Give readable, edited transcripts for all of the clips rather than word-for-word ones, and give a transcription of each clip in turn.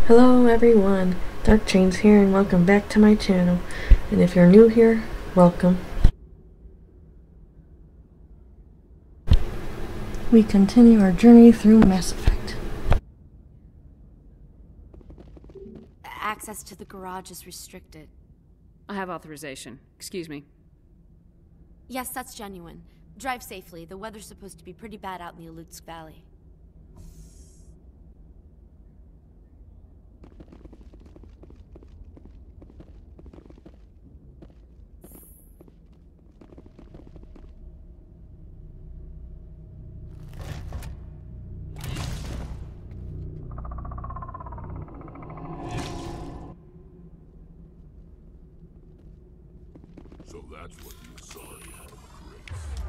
Hello everyone, Dark Chains here and welcome back to my channel. And if you're new here, welcome. We continue our journey through Mass Effect. Access to the garage is restricted. I have authorization. Excuse me. Yes, that's genuine. Drive safely. The weather's supposed to be pretty bad out in the Alutsk Valley. So that's what you saw out of Grace.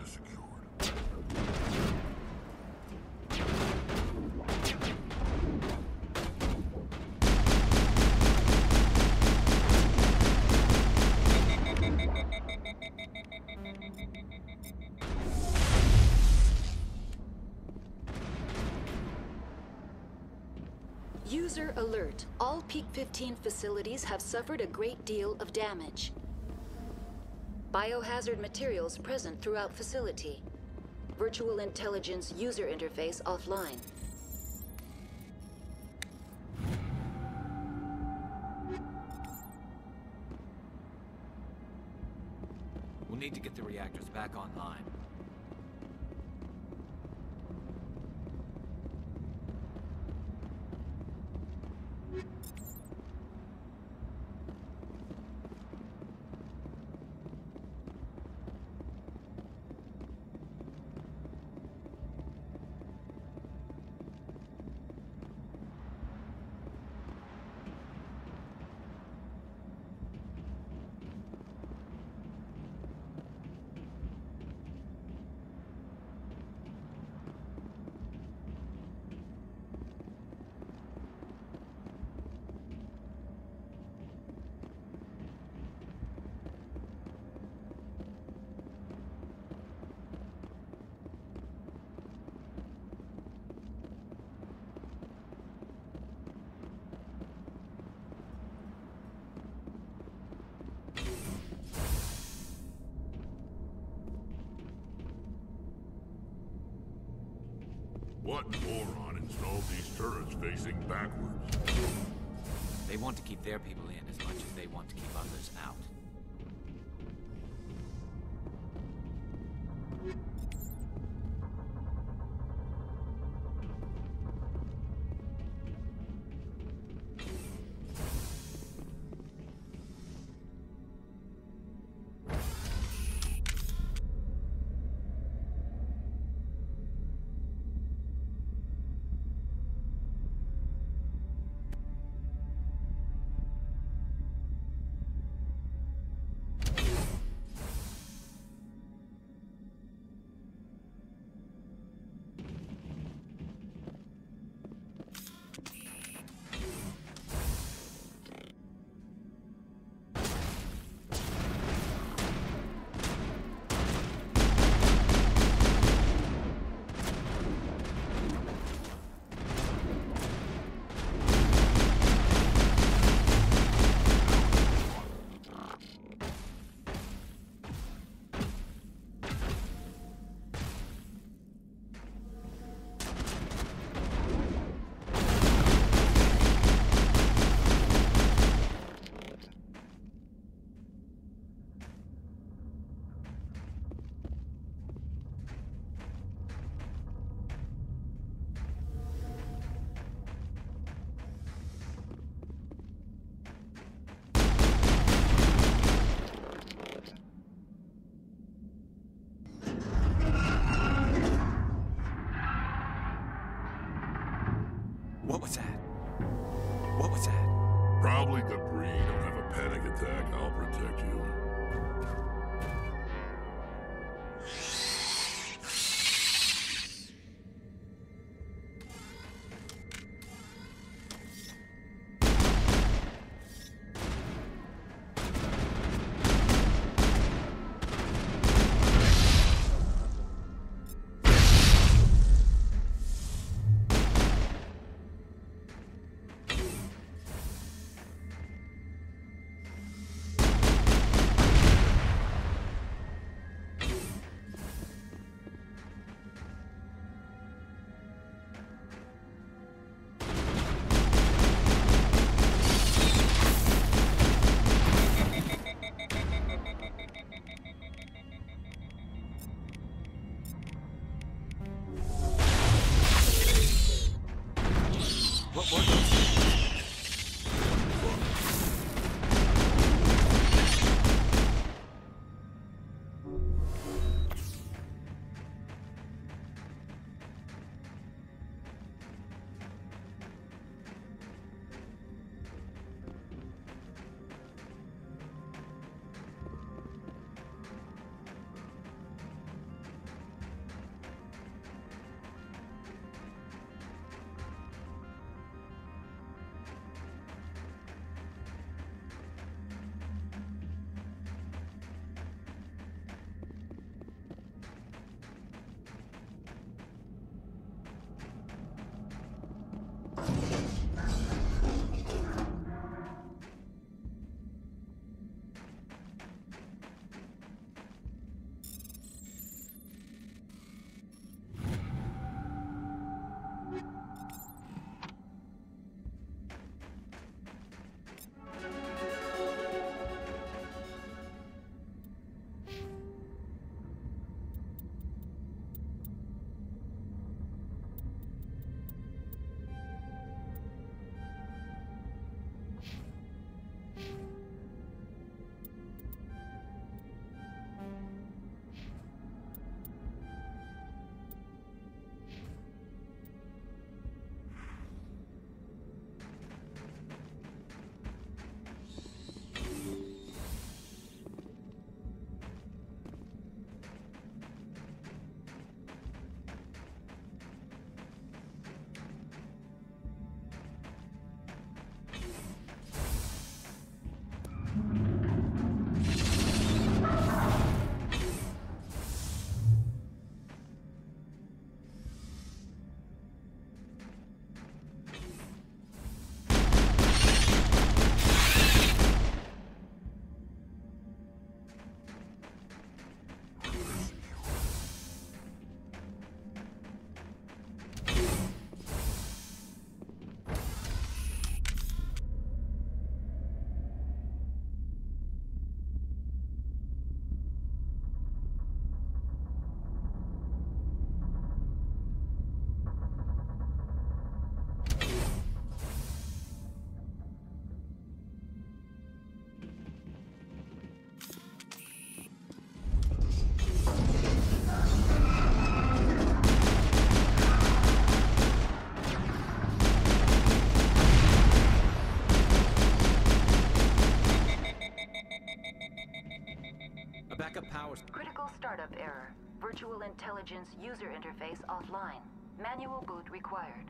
secured. User alert. All Peak 15 facilities have suffered a great deal of damage. Biohazard materials present throughout facility. Virtual intelligence user interface offline. We'll need to get the reactors back online. What moron installed these turrets facing backwards? They want to keep their people in as much as they want to keep others out. Startup error. Virtual intelligence user interface offline. Manual boot required.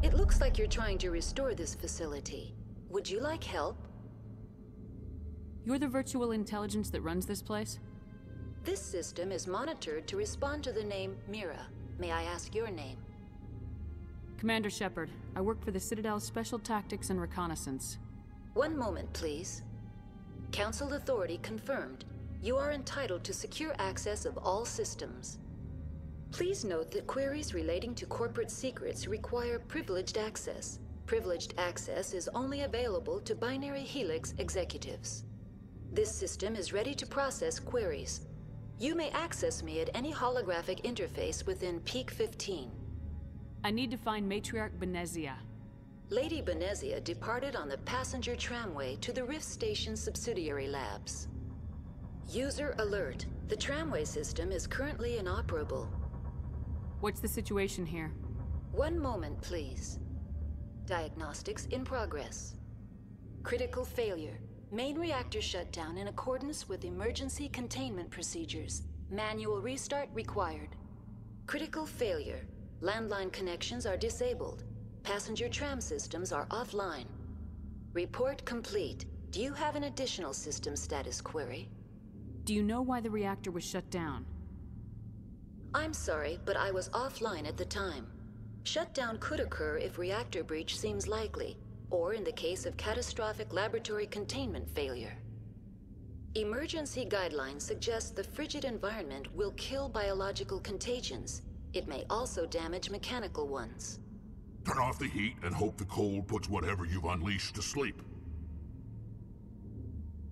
It looks like you're trying to restore this facility. Would you like help? You're the virtual intelligence that runs this place? This system is monitored to respond to the name Mira. May I ask your name? Commander Shepard. I work for the Citadel's Special Tactics and Reconnaissance. One moment, please. Council authority confirmed. You are entitled to secure access of all systems. Please note that queries relating to corporate secrets require privileged access. Privileged access is only available to Binary Helix executives. This system is ready to process queries. You may access me at any holographic interface within Peak 15. I need to find Matriarch Benezia. Lady Benezia departed on the passenger tramway to the Rift Station subsidiary labs. User alert. The tramway system is currently inoperable. What's the situation here? One moment, please. Diagnostics in progress. Critical failure. Main reactor shut down in accordance with emergency containment procedures. Manual restart required. Critical failure. Landline connections are disabled. Passenger tram systems are offline. Report complete. Do you have an additional system status query? Do you know why the reactor was shut down? I'm sorry, but I was offline at the time. Shutdown could occur if reactor breach seems likely, or in the case of catastrophic laboratory containment failure. Emergency guidelines suggest the frigid environment will kill biological contagions. It may also damage mechanical ones. Turn off the heat and hope the cold puts whatever you've unleashed to sleep.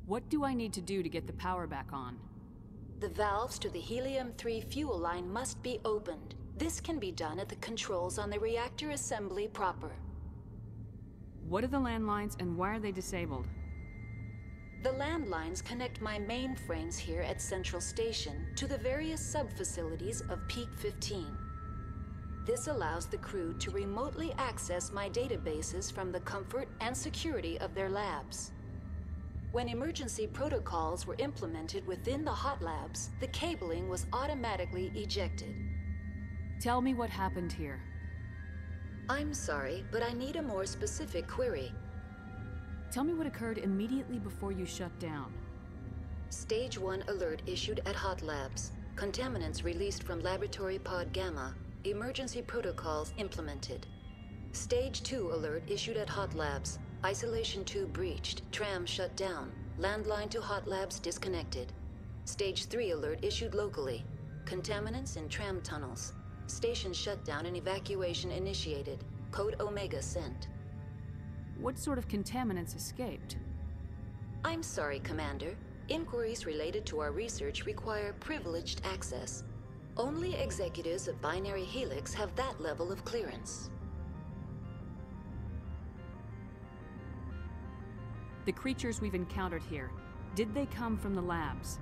What do I need to do to get the power back on? The valves to the helium-3 fuel line must be opened. This can be done at the controls on the reactor assembly proper. What are the landlines and why are they disabled? The landlines connect my mainframes here at Central Station to the various sub-facilities of Peak 15. This allows the crew to remotely access my databases from the comfort and security of their labs. When emergency protocols were implemented within the hot labs, the cabling was automatically ejected. Tell me what happened here. I'm sorry, but I need a more specific query. Tell me what occurred immediately before you shut down. Stage 1 alert issued at hot labs. Contaminants released from Laboratory Pod Gamma. Emergency protocols implemented. Stage 2 alert issued at hot labs. Isolation tube breached. Tram shut down. Landline to hot labs disconnected. Stage 3 alert issued locally. Contaminants in tram tunnels. Station shutdown and evacuation initiated. Code Omega sent. What sort of contaminants escaped? I'm sorry, Commander. Inquiries related to our research require privileged access. Only executives of Binary Helix have that level of clearance. The creatures we've encountered here, did they come from the labs?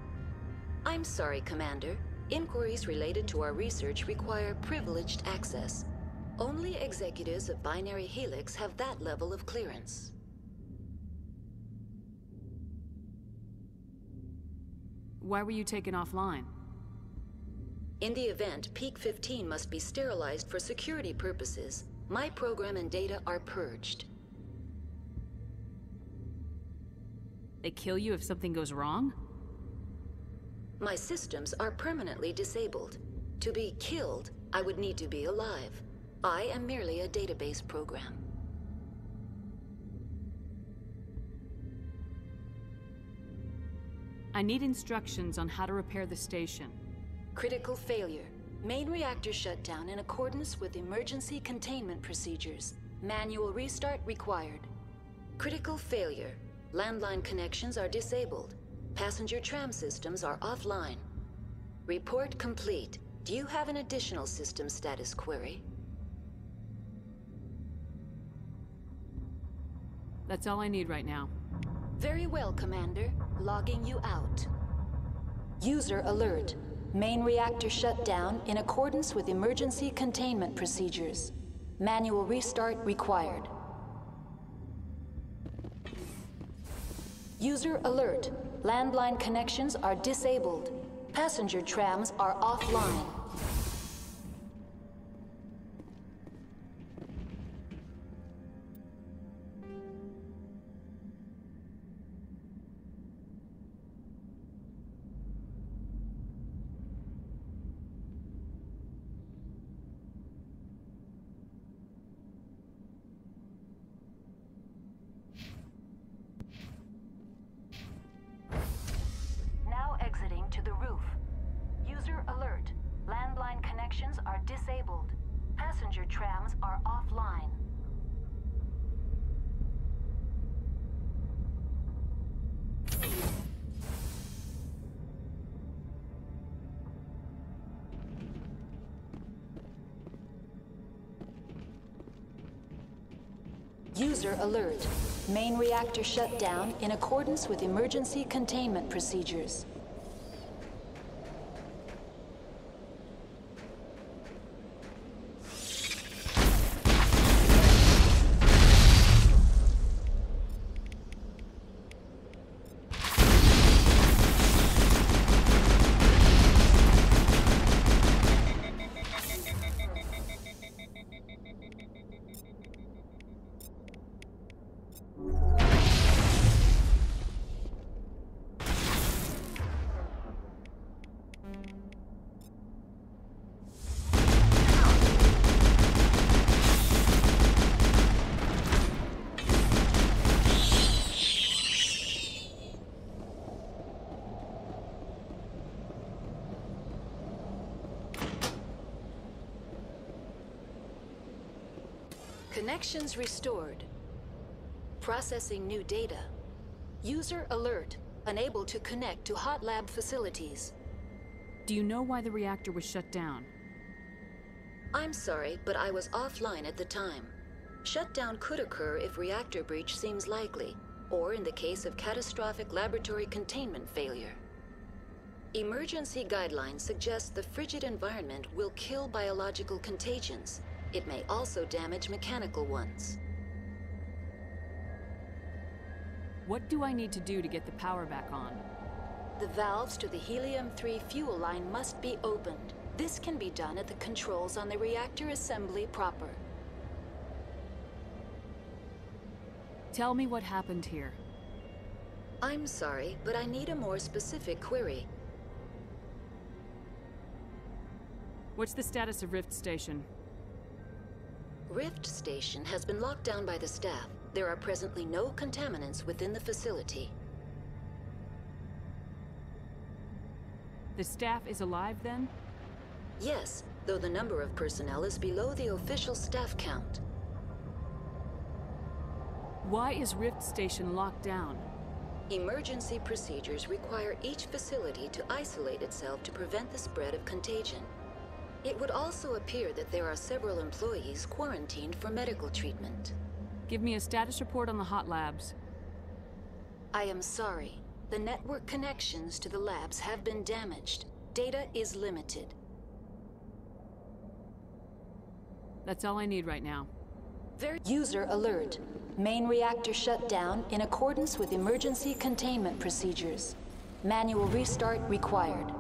I'm sorry, Commander. Inquiries related to our research require privileged access. Only executives of Binary Helix have that level of clearance. Why were you taken offline? In the event, Peak 15 must be sterilized for security purposes. My program and data are purged. They kill you if something goes wrong? My systems are permanently disabled. To be killed, I would need to be alive. I am merely a database program. I need instructions on how to repair the station. Critical failure. Main reactor shut down in accordance with emergency containment procedures. Manual restart required. Critical failure. Landline connections are disabled. Passenger tram systems are offline. Report complete. Do you have an additional system status query? That's all I need right now. Very well, Commander. Logging you out. User alert. Main reactor shut down in accordance with emergency containment procedures. Manual restart required. User alert. Landline connections are disabled. Passenger trams are offline. Exiting to the roof. User alert. Landline connections are disabled. Passenger trams are offline. User alert. Main reactor shut down in accordance with emergency containment procedures. Connections restored. Processing new data. User alert. Unable to connect to hot lab facilities. Do you know why the reactor was shut down? I'm sorry, but I was offline at the time. Shutdown could occur if reactor breach seems likely, or in the case of catastrophic laboratory containment failure. Emergency guidelines suggest the frigid environment will kill biological contagions. It may also damage mechanical ones. What do I need to do to get the power back on? The valves to the helium-3 fuel line must be opened. This can be done at the controls on the reactor assembly proper. Tell me what happened here. I'm sorry, but I need a more specific query. What's the status of Rift Station? Rift Station has been locked down by the staff. There are presently no contaminants within the facility. The staff is alive then? Yes, though the number of personnel is below the official staff count. Why is Rift Station locked down? Emergency procedures require each facility to isolate itself to prevent the spread of contagion. It would also appear that there are several employees quarantined for medical treatment. Give me a status report on the hot labs. I am sorry. The network connections to the labs have been damaged. Data is limited. That's all I need right now. User alert. Main reactor shut down in accordance with emergency containment procedures. Manual restart required.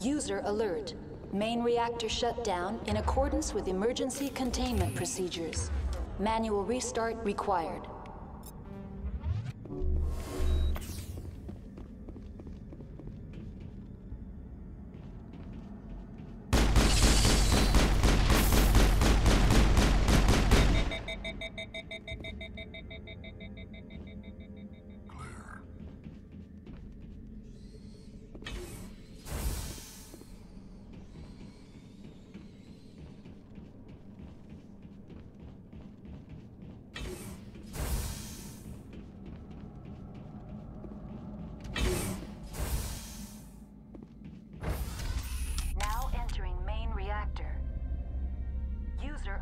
User alert. Main reactor shut down in accordance with emergency containment procedures. Manual restart required.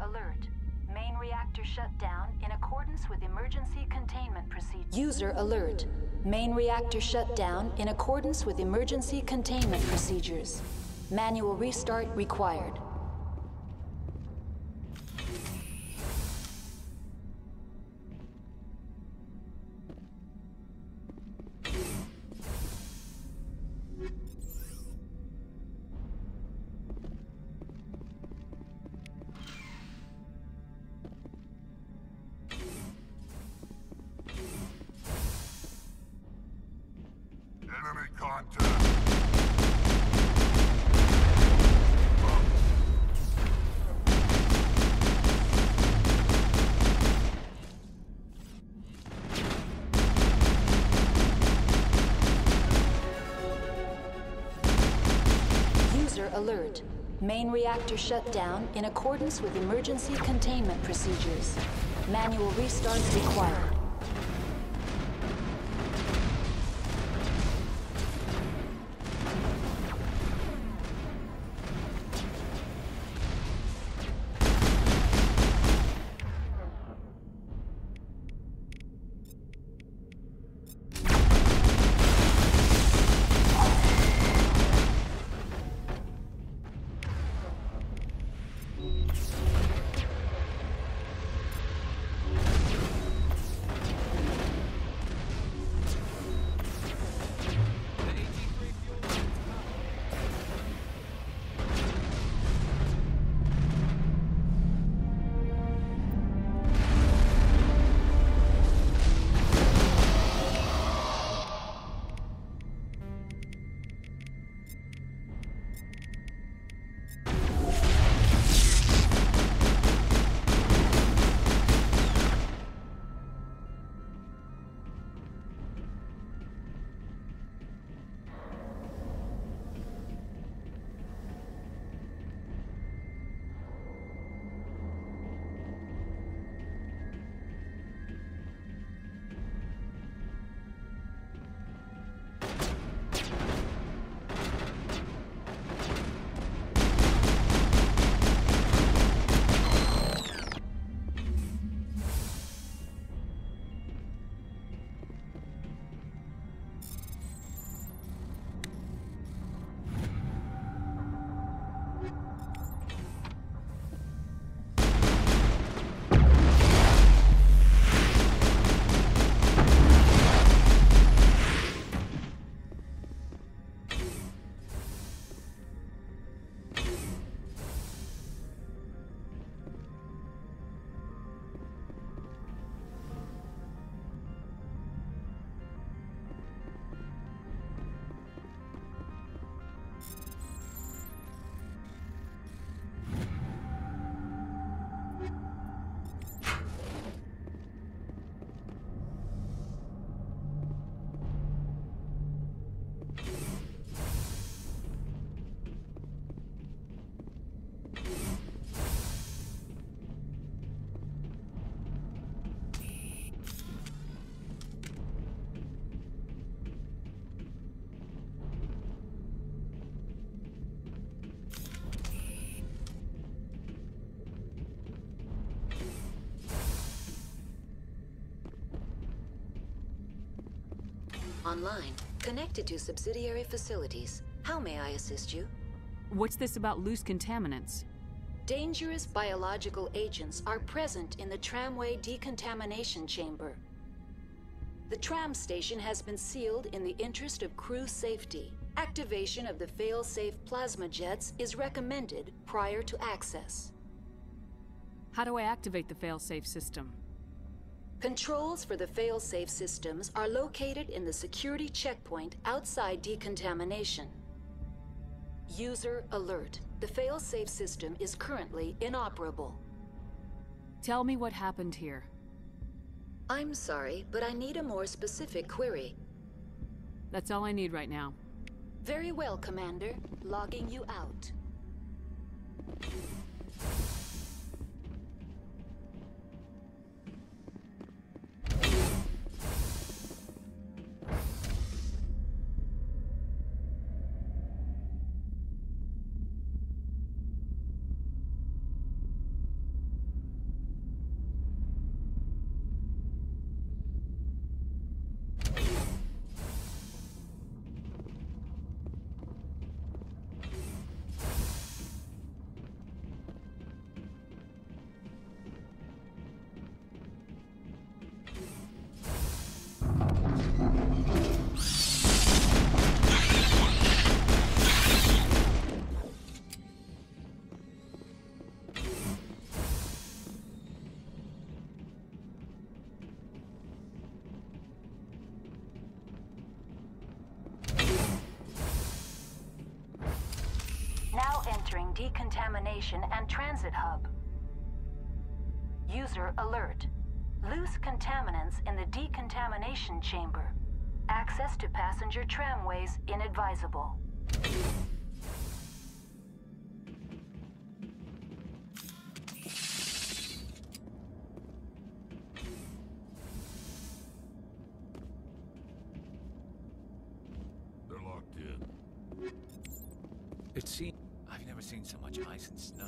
Alert. Main reactor shut down in accordance with emergency containment procedures. User alert. Main reactor shut down in accordance with emergency containment procedures. Manual restart required. Enemy contact. User alert. Main reactor shut down in accordance with emergency containment procedures. Manual restart required. Online, connected to subsidiary facilities. How may I assist you? What's this about loose contaminants? Dangerous biological agents are present in the tramway decontamination chamber. The tram station has been sealed in the interest of crew safety. Activation of the fail-safe plasma jets is recommended prior to access. How do I activate the fail-safe system? Controls for the fail-safe systems are located in the security checkpoint outside decontamination. User alert. The fail-safe system is currently inoperable. Tell me what happened here. I'm sorry, but I need a more specific query. That's all I need right now. Very well, Commander. Logging you out. Now entering decontamination and transit hub. User alert. Loose contaminants in the decontamination chamber. Access to passenger tramways inadvisable. They're locked in. It seems I've never seen so much ice and snow.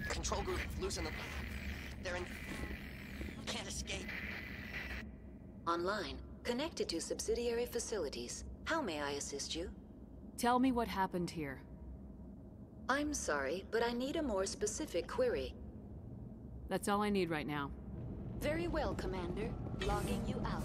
Control group, loosen them. They're in... Can't escape. Online, connected to subsidiary facilities. How may I assist you? Tell me what happened here. I'm sorry, but I need a more specific query. That's all I need right now. Very well, Commander. Logging you out.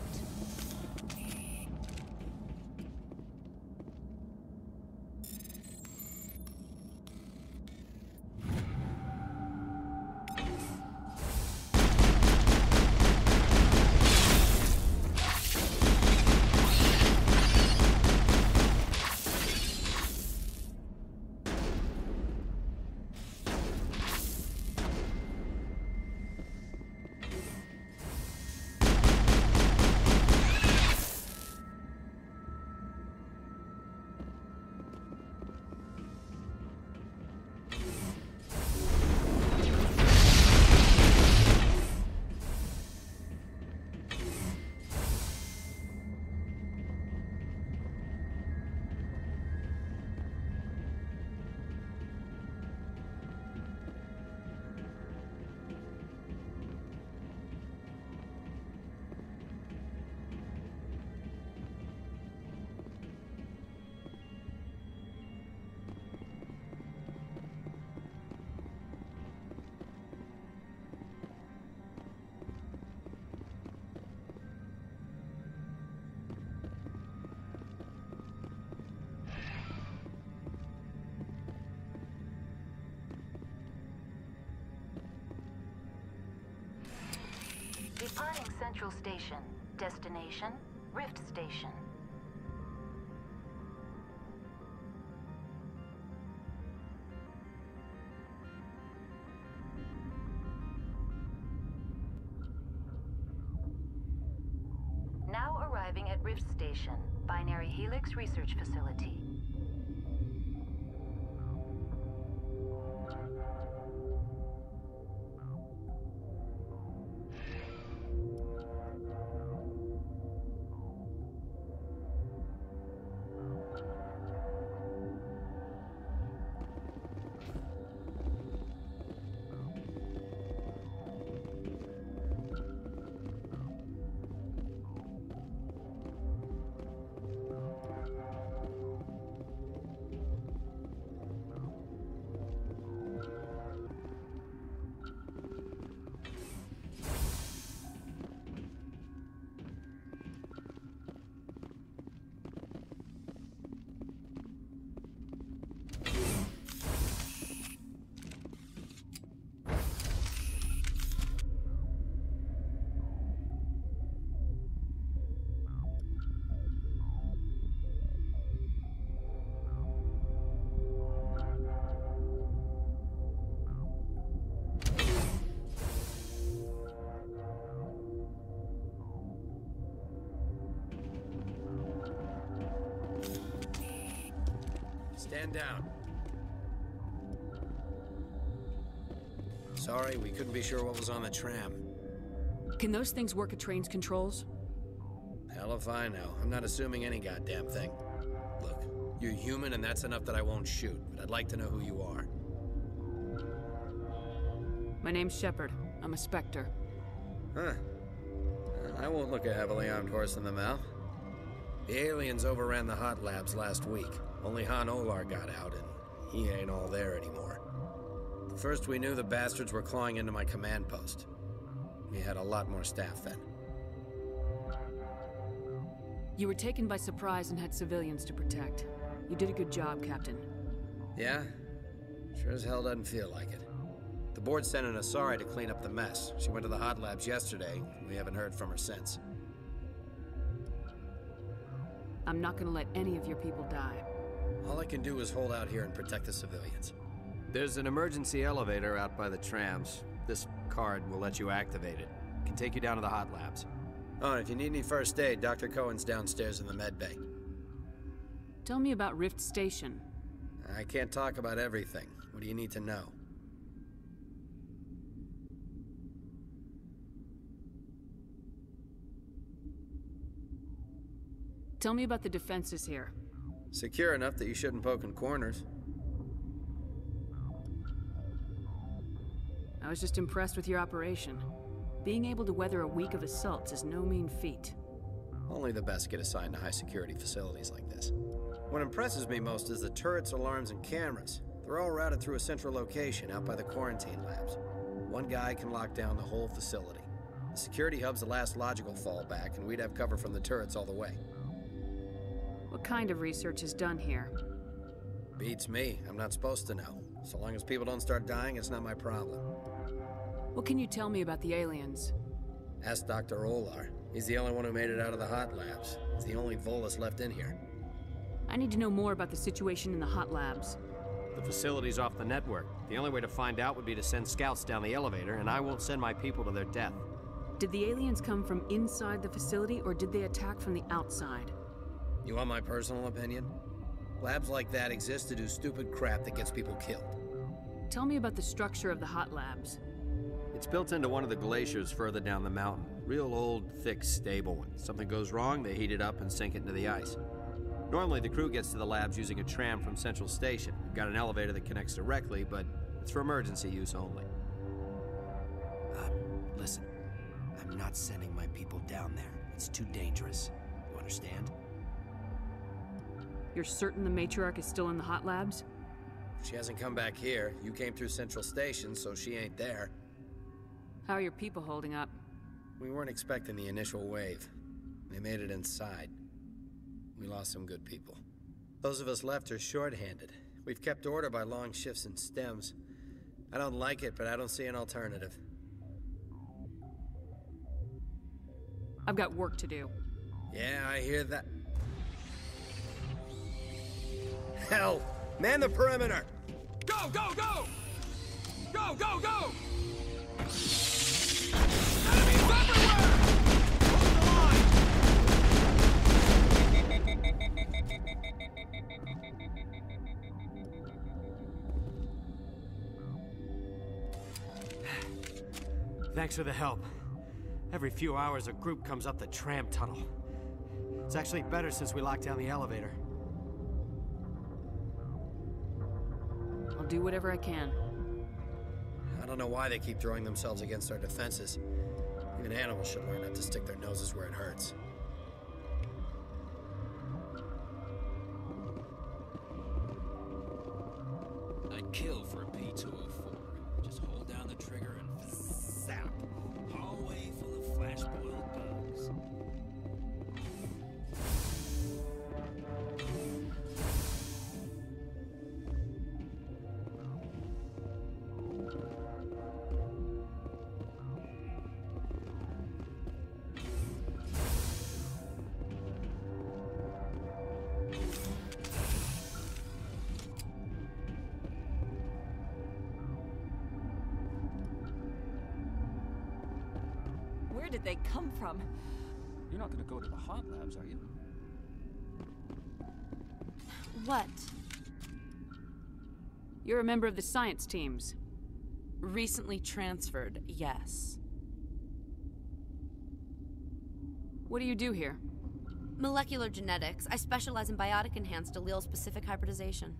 Departing Central Station. Destination, Rift Station. Now arriving at Rift Station, Binary Helix Research Facility. Stand down. Sorry, we couldn't be sure what was on the tram. Can those things work at train's controls? Hell if I know. I'm not assuming any goddamn thing. Look, you're human and that's enough that I won't shoot, but I'd like to know who you are. My name's Shepard. I'm a Spectre. Huh. I won't look a heavily armed horse in the mouth. The aliens overran the hot labs last week. Only Han Olar got out, and he ain't all there anymore. The first we knew, the bastards were clawing into my command post. We had a lot more staff then. You were taken by surprise and had civilians to protect. You did a good job, Captain. Yeah? Sure as hell doesn't feel like it. The board sent an Asari to clean up the mess. She went to the hot labs yesterday. We haven't heard from her since. I'm not gonna let any of your people die. All I can do is hold out here and protect the civilians. There's an emergency elevator out by the trams. This card will let you activate it. It can take you down to the hot labs. Oh, and if you need any first aid, Dr. Cohen's downstairs in the med bay. Tell me about Rift Station. I can't talk about everything. What do you need to know? Tell me about the defenses here. Secure enough that you shouldn't poke in corners. I was just impressed with your operation. Being able to weather a week of assaults is no mean feat. Only the best get assigned to high-security facilities like this. What impresses me most is the turrets, alarms, and cameras. They're all routed through a central location out by the quarantine labs. One guy can lock down the whole facility. The security hub's the last logical fallback, and we'd have cover from the turrets all the way. What kind of research is done here? Beats me. I'm not supposed to know. So long as people don't start dying, it's not my problem. What can you tell me about the aliens? Ask Dr. Olar. He's the only one who made it out of the hot labs. He's the only Volus left in here. I need to know more about the situation in the hot labs. The facility's off the network. The only way to find out would be to send scouts down the elevator, and I won't send my people to their death. Did the aliens come from inside the facility, or did they attack from the outside? You want my personal opinion? Labs like that exist to do stupid crap that gets people killed. Tell me about the structure of the hot labs. It's built into one of the glaciers further down the mountain. Real old, thick, stable one. Something goes wrong, they heat it up and sink it into the ice. Normally, the crew gets to the labs using a tram from Central Station. We've got an elevator that connects directly, but it's for emergency use only. Listen. I'm not sending my people down there. It's too dangerous. You understand? You're certain the matriarch is still in the hot labs? She hasn't come back here. You came through Central Station, so she ain't there. How are your people holding up? We weren't expecting the initial wave. They made it inside. We lost some good people. Those of us left are short-handed. We've kept order by long shifts and stems. I don't like it, but I don't see an alternative. I've got work to do. Yeah, I hear that. Hell! Man the perimeter! Go, go, go! Go, go, go! Enemies everywhere! Hold the line! Thanks for the help. Every few hours, a group comes up the tram tunnel. It's actually better since we locked down the elevator. I'll do whatever I can. I don't know why they keep throwing themselves against our defenses. Even animals should learn not to stick their noses where it hurts. I'd kill for a P-204. Just hold down the trigger and zap. Hallway full of flash-boiled bugs. Where did they come from? You're not gonna go to the hot labs, are you? What? You're a member of the science teams. Recently transferred, yes. What do you do here? Molecular genetics. I specialize in biotic-enhanced allele-specific hybridization.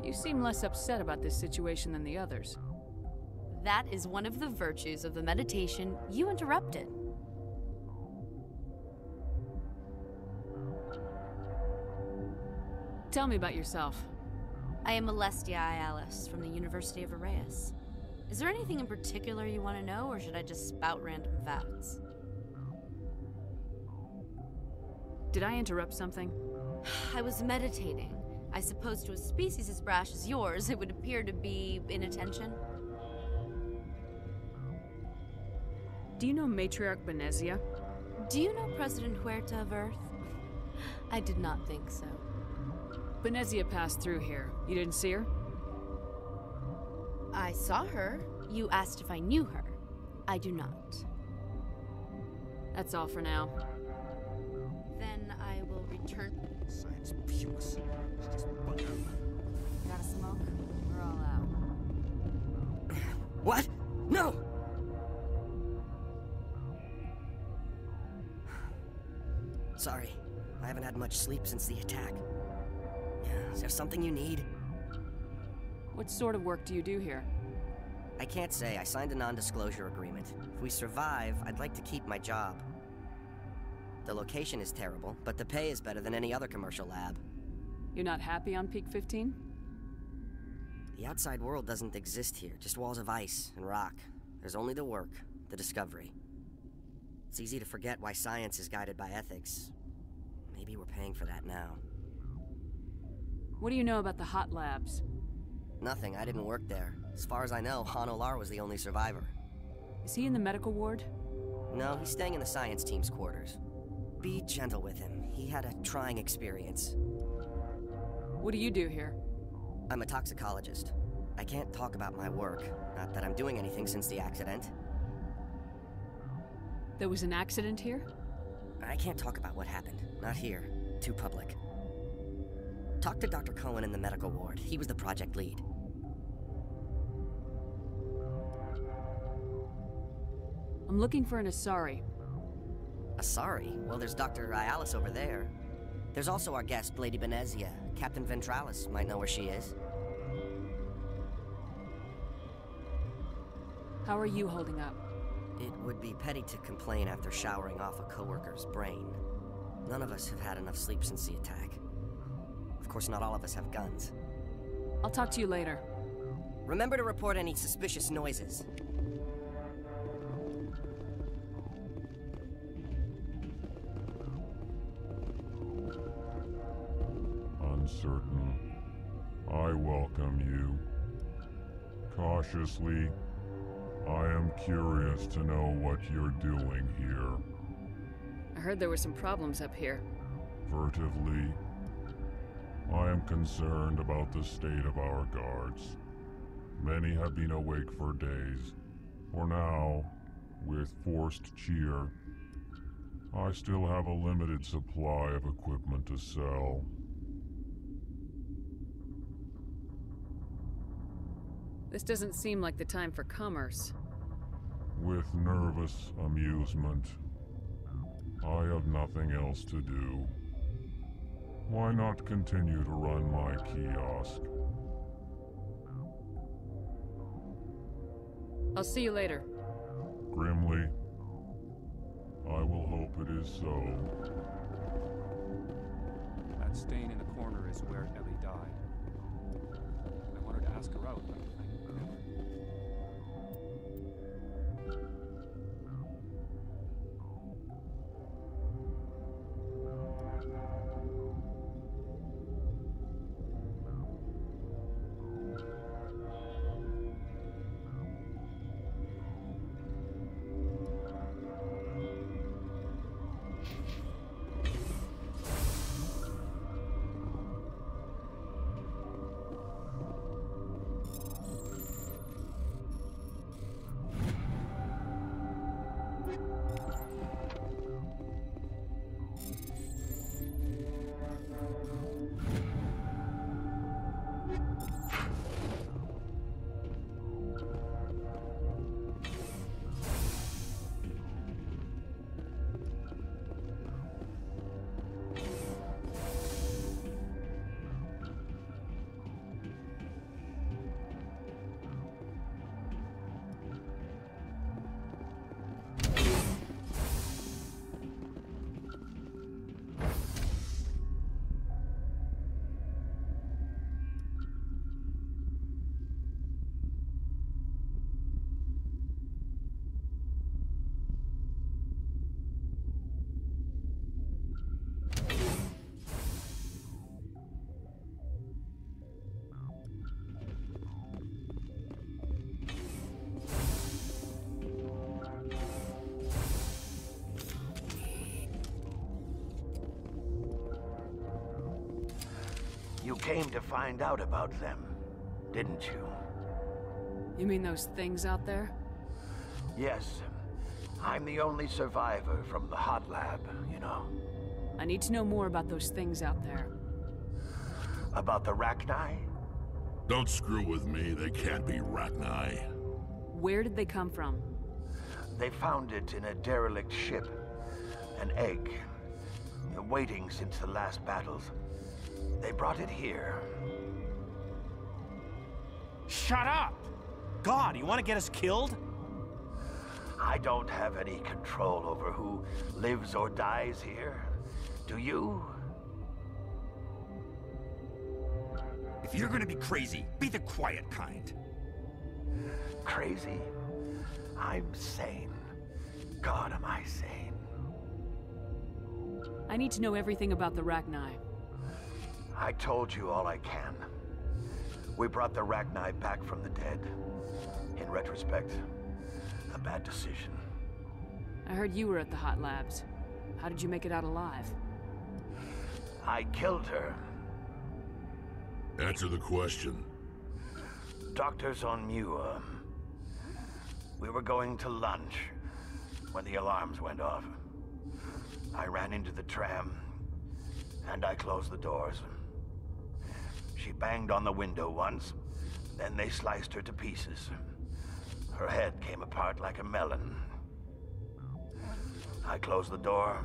You seem less upset about this situation than the others. That is one of the virtues of the meditation you interrupted. Tell me about yourself. I am Alestia Ialis from the University of Arraeus. Is there anything in particular you want to know, or should I just spout random facts? Did I interrupt something? I was meditating. I suppose to a species as brash as yours, it would appear to be inattention. Do you know Matriarch Benezia? Do you know President Huerta of Earth? I did not think so. Benezia passed through here. You didn't see her? I saw her. You asked if I knew her. I do not. That's all for now. Then I will return. Science puce. Just bug out. Got a smoke? We're all out. What? No! Sorry, I haven't had much sleep since the attack. Is there something you need? What sort of work do you do here? I can't say. I signed a non-disclosure agreement. If we survive, I'd like to keep my job. The location is terrible, but the pay is better than any other commercial lab. You're not happy on Peak 15? The outside world doesn't exist here, just walls of ice and rock. There's only the work, the discovery. It's easy to forget why science is guided by ethics. Maybe we're paying for that now. What do you know about the hot labs? Nothing. I didn't work there. As far as I know, Han Olar was the only survivor. Is he in the medical ward? No, he's staying in the science team's quarters. Be gentle with him. He had a trying experience. What do you do here? I'm a toxicologist. I can't talk about my work. Not that I'm doing anything since the accident. There was an accident here? I can't talk about what happened. Not here. Too public. Talk to Dr. Cohen in the medical ward. He was the project lead. I'm looking for an Asari. Asari? Well, there's Dr. Ialis over there. There's also our guest, Lady Benezia. Captain Ventralis might know where she is. How are you holding up? It would be petty to complain after showering off a coworker's brain. None of us have had enough sleep since the attack. Of course, not all of us have guns. I'll talk to you later. Remember to report any suspicious noises. Uncertain. I welcome you. Cautiously, I am curious to know what you're doing here. I heard there were some problems up here. Furtively, I am concerned about the state of our guards. Many have been awake for days. For now, with forced cheer, I still have a limited supply of equipment to sell. This doesn't seem like the time for commerce. With nervous amusement. I have nothing else to do. Why not continue to run my kiosk? I'll see you later. Grimly, I will hope it is so. That stain in the corner is where Ellie died. I wanted to ask her out, but I never. You came to find out about them, didn't you? You mean those things out there? Yes. I'm the only survivor from the hot lab, you know. I need to know more about those things out there. About the Rachni? Don't screw with me, they can't be Rachni. Where did they come from? They found it in a derelict ship. An egg. Waiting since the last battles. They brought it here. Shut up! God, you want to get us killed? I don't have any control over who lives or dies here. Do you? If you're gonna be crazy, be the quiet kind. Crazy? I'm sane. God, am I sane. I need to know everything about the Rachni. I told you all I can. We brought the Rachni back from the dead. In retrospect, a bad decision. I heard you were at the hot labs. How did you make it out alive? I killed her. Answer the question. Doctors on Muir. We were going to lunch when the alarms went off. I ran into the tram, and I closed the doors. She banged on the window once, then they sliced her to pieces. Her head came apart like a melon. I closed the door.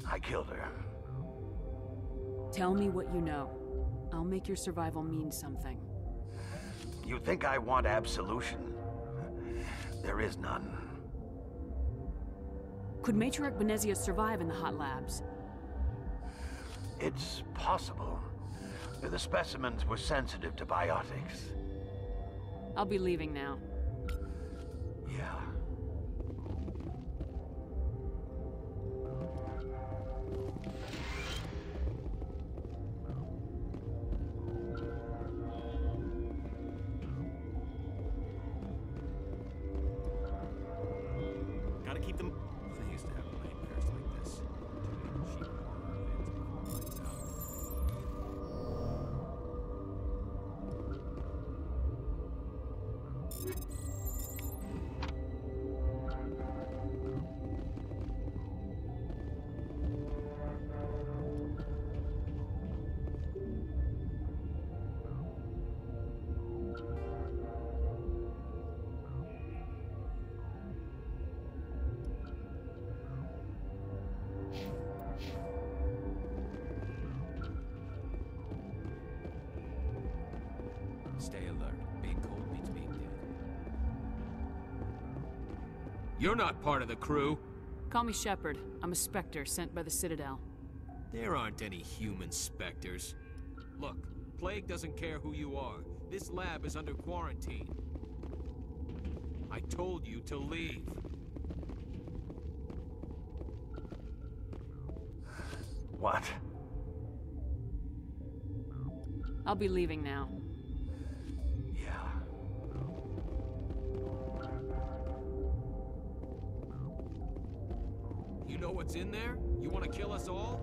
I killed her. Tell me what you know. I'll make your survival mean something. You think I want absolution? There is none. Could Matriarch Benezia survive in the hot labs? It's possible. The specimens were sensitive to biotics. I'll be leaving now. Yeah. Gotta keep them. I used to have nightmares like this. Sheep horror events before lights out. Stay alert. Being cold beats being dead. You're not part of the crew. Call me Shepard. I'm a Spectre sent by the Citadel. There aren't any human specters. Look, Plague doesn't care who you are. This lab is under quarantine. I told you to leave. What? I'll be leaving now. Yeah. You know what's in there? You want to kill us all?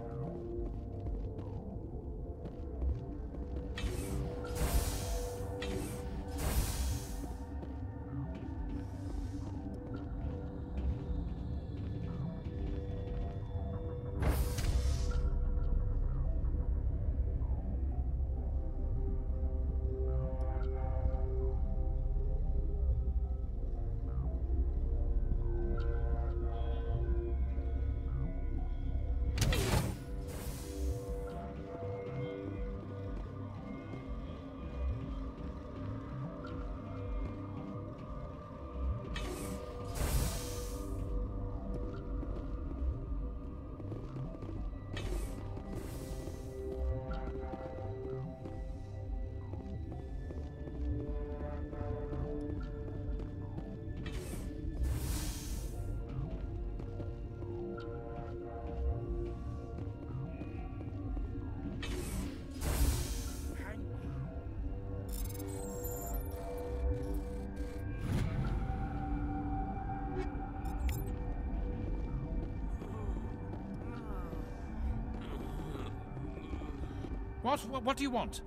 What do you want?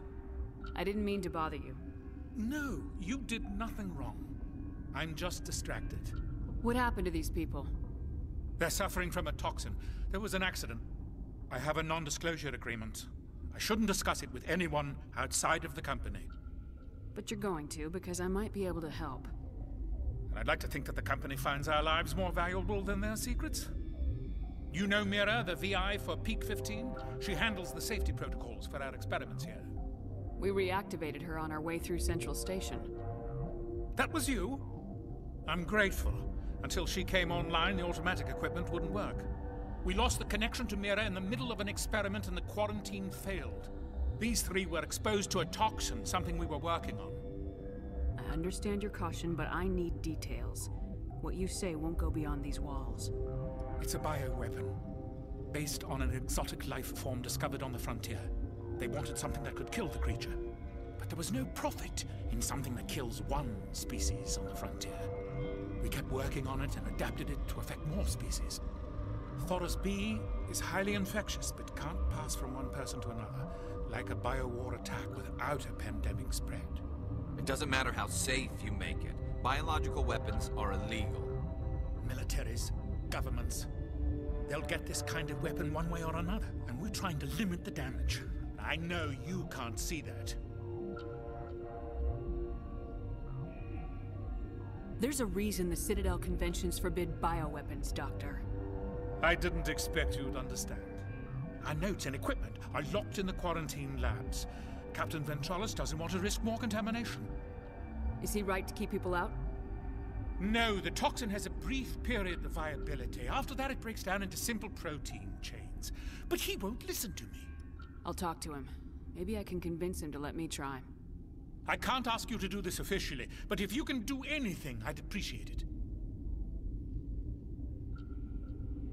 I didn't mean to bother you. No, you did nothing wrong. I'm just distracted. What happened to these people? They're suffering from a toxin. There was an accident. I have a non-disclosure agreement. I shouldn't discuss it with anyone outside of the company. But you're going to, because I might be able to help. And I'd like to think that the company finds our lives more valuable than their secrets. You know Mira, the VI for Peak 15? She handles the safety protocols for our experiments here. We reactivated her on our way through Central Station. That was you? I'm grateful. Until she came online, the automatic equipment wouldn't work. We lost the connection to Mira in the middle of an experiment and the quarantine failed. These three were exposed to a toxin, something we were working on. I understand your caution, but I need details. What you say won't go beyond these walls. It's a bioweapon, based on an exotic life form discovered on the frontier. They wanted something that could kill the creature, but there was no profit in something that kills one species on the frontier. We kept working on it and adapted it to affect more species. Thoros B is highly infectious, but can't pass from one person to another, like a biowar attack without a pandemic spread. It doesn't matter how safe you make it. Biological weapons are illegal. Militaries, governments, they'll get this kind of weapon one way or another, and we're trying to limit the damage. I know you can't see that. There's a reason the Citadel conventions forbid bioweapons, Doctor. I didn't expect you'd understand. Our notes and equipment are locked in the quarantine labs. Captain Ventralis doesn't want to risk more contamination. Is he right to keep people out? No, the toxin has a brief period of viability. After that, it breaks down into simple protein chains. But he won't listen to me. I'll talk to him. Maybe I can convince him to let me try. I can't ask you to do this officially, but if you can do anything, I'd appreciate it.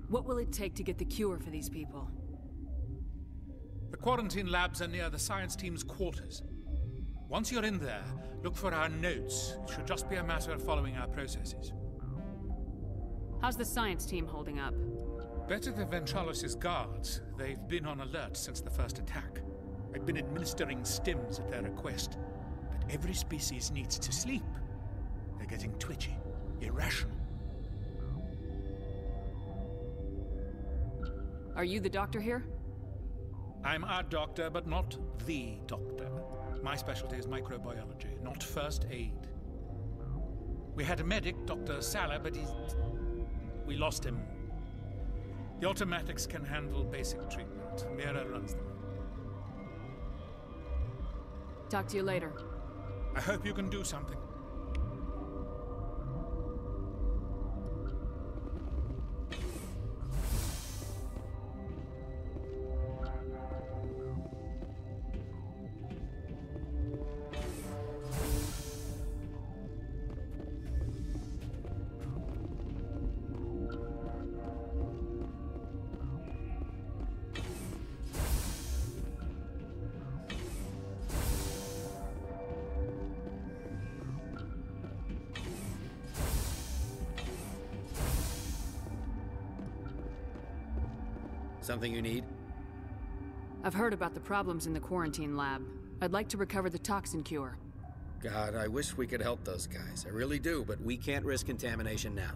What will it take to get the cure for these people? The quarantine labs are near the science team's quarters. Once you're in there, look for our notes. It should just be a matter of following our processes. How's the science team holding up? Better than Ventralis' guards. They've been on alert since the first attack. I've been administering stims at their request. But every species needs to sleep. They're getting twitchy, irrational. Are you the doctor here? I'm our doctor, but not the doctor. My specialty is microbiology, not first aid. We had a medic, Dr. Sala, but we lost him. The automatics can handle basic treatment. Mira runs them. Talk to you later. I hope you can do something. Something you need? I've heard about the problems in the quarantine lab. I'd like to recover the toxin cure. God, I wish we could help those guys. I really do, but we can't risk contamination now.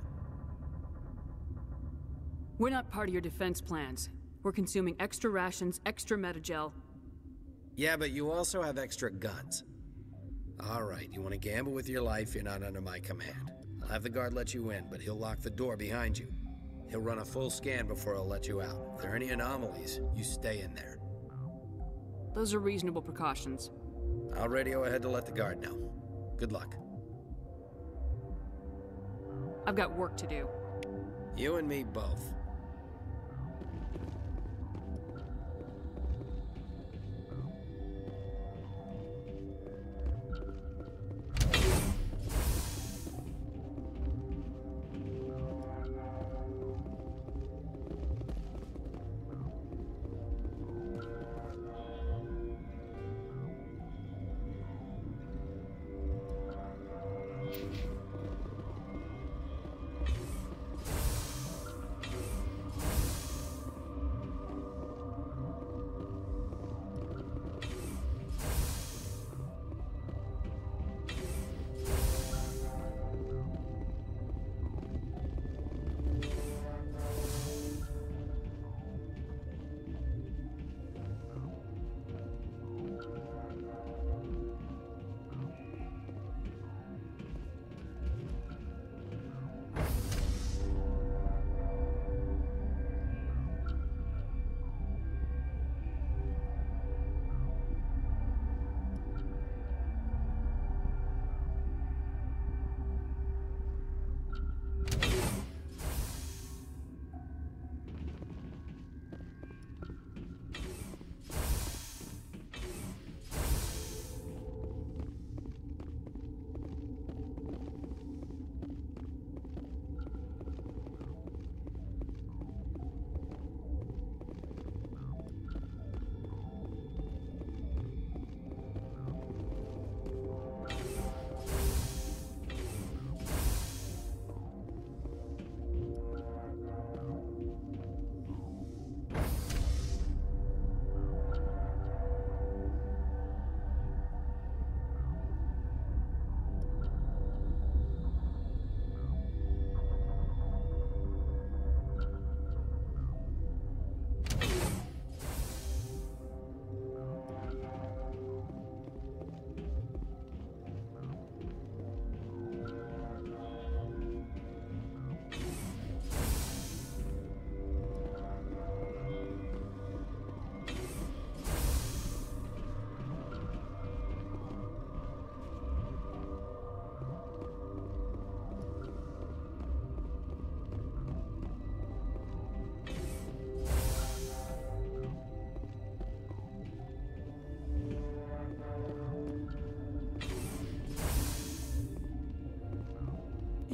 We're not part of your defense plans. We're consuming extra rations, extra metagel. Yeah, but you also have extra guns. All right, you want to gamble with your life, you're not under my command. I'll have the guard let you in, but he'll lock the door behind you. He'll run a full scan before he'll let you out. If there are any anomalies, you stay in there. Those are reasonable precautions. I'll radio ahead to let the guard know. Good luck. I've got work to do. You and me both.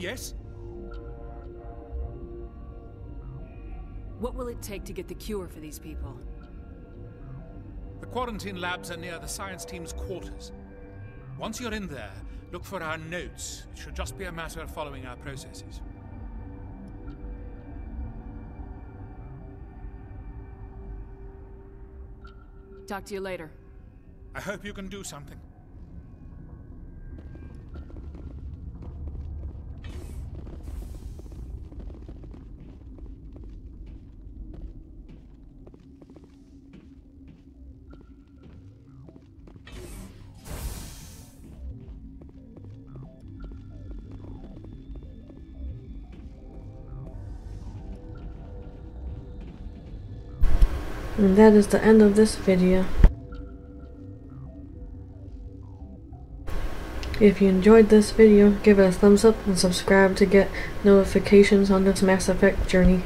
yes? What will it take to get the cure for these people? The quarantine labs are near the science team's quarters. Once you're in there, look for our notes. It should just be a matter of following our processes. Talk to you later. I hope you can do something. And that is the end of this video. If you enjoyed this video, give it a thumbs up and subscribe to get notifications on this Mass Effect journey.